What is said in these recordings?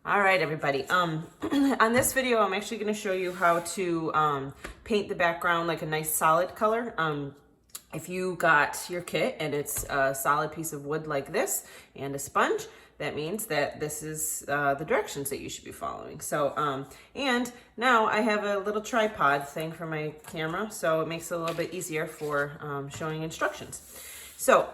All right, everybody. On this video, I'm actually going to show you how to paint the background like a nice solid color. If you got your kit and it's a solid piece of wood like this and a sponge, that means that this is the directions that you should be following. So, and now I have a little tripod thing for my camera, so it makes it a little bit easier for showing instructions. So,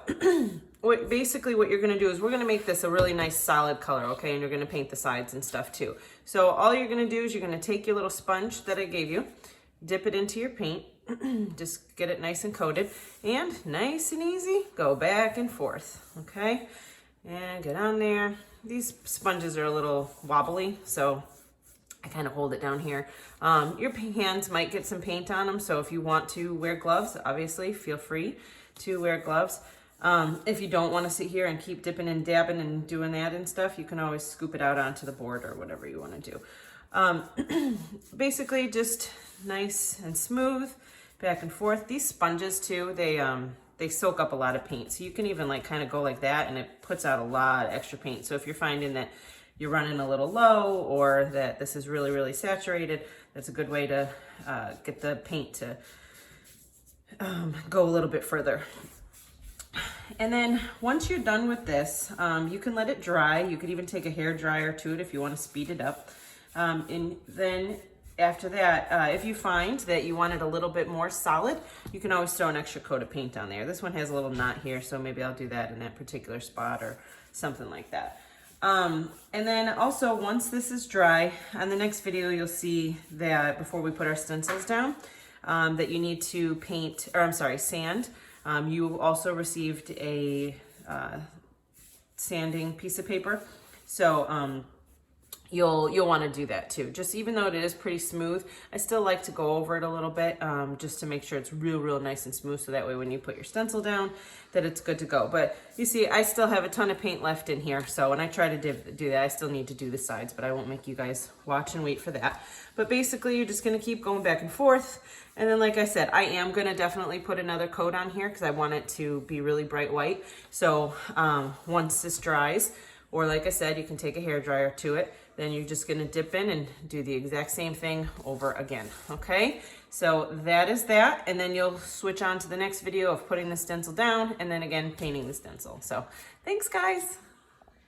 basically what you're gonna do is we're gonna make this a really nice solid color, okay? And you're gonna paint the sides and stuff too. So all you're gonna do is you're gonna take your little sponge that I gave you, dip it into your paint, just get it nice and coated, and nice and easy, go back and forth, okay? And get on there. These sponges are a little wobbly, so I kind of hold it down here. Your hands might get some paint on them, so if you want to wear gloves, obviously feel free to wear gloves. If you don't want to sit here and keep dipping and dabbing and doing that and stuff, you can always scoop it out onto the board or whatever you want to do. Basically just nice and smooth, back and forth. These sponges too, they soak up a lot of paint. So you can even like kind of go like that and it puts out a lot of extra paint. So if you're finding that you're running a little low or that this is really, really saturated, that's a good way to get the paint to go a little bit further. And then once you're done with this, you can let it dry. You could even take a hair dryer to it if you want to speed it up. And then after that, if you find that you want it a little bit more solid, you can always throw an extra coat of paint on there. This one has a little knot here, so maybe I'll do that in that particular spot or something like that. And then also once this is dry, on the next video you'll see that before we put our stencils down, that you need to paint, or I'm sorry, sand. You also received a sanding piece of paper, so you'll want to do that too. Just even though it is pretty smooth, I still like to go over it a little bit just to make sure it's real nice and smooth, so that way when you put your stencil down that it's good to go. But you see, I still have a ton of paint left in here, so when I try to do that, I still need to do the sides, but I won't make you guys watch and wait for that. But basically you're just going to keep going back and forth, and then like I said, I am going to definitely put another coat on here because I want it to be really bright white. So once this dries, or like I said, you can take a hair dryer to it, then you're just gonna dip in and do the exact same thing over again, okay? So that is that, and then you'll switch on to the next video of putting the stencil down and then again painting the stencil. So thanks guys.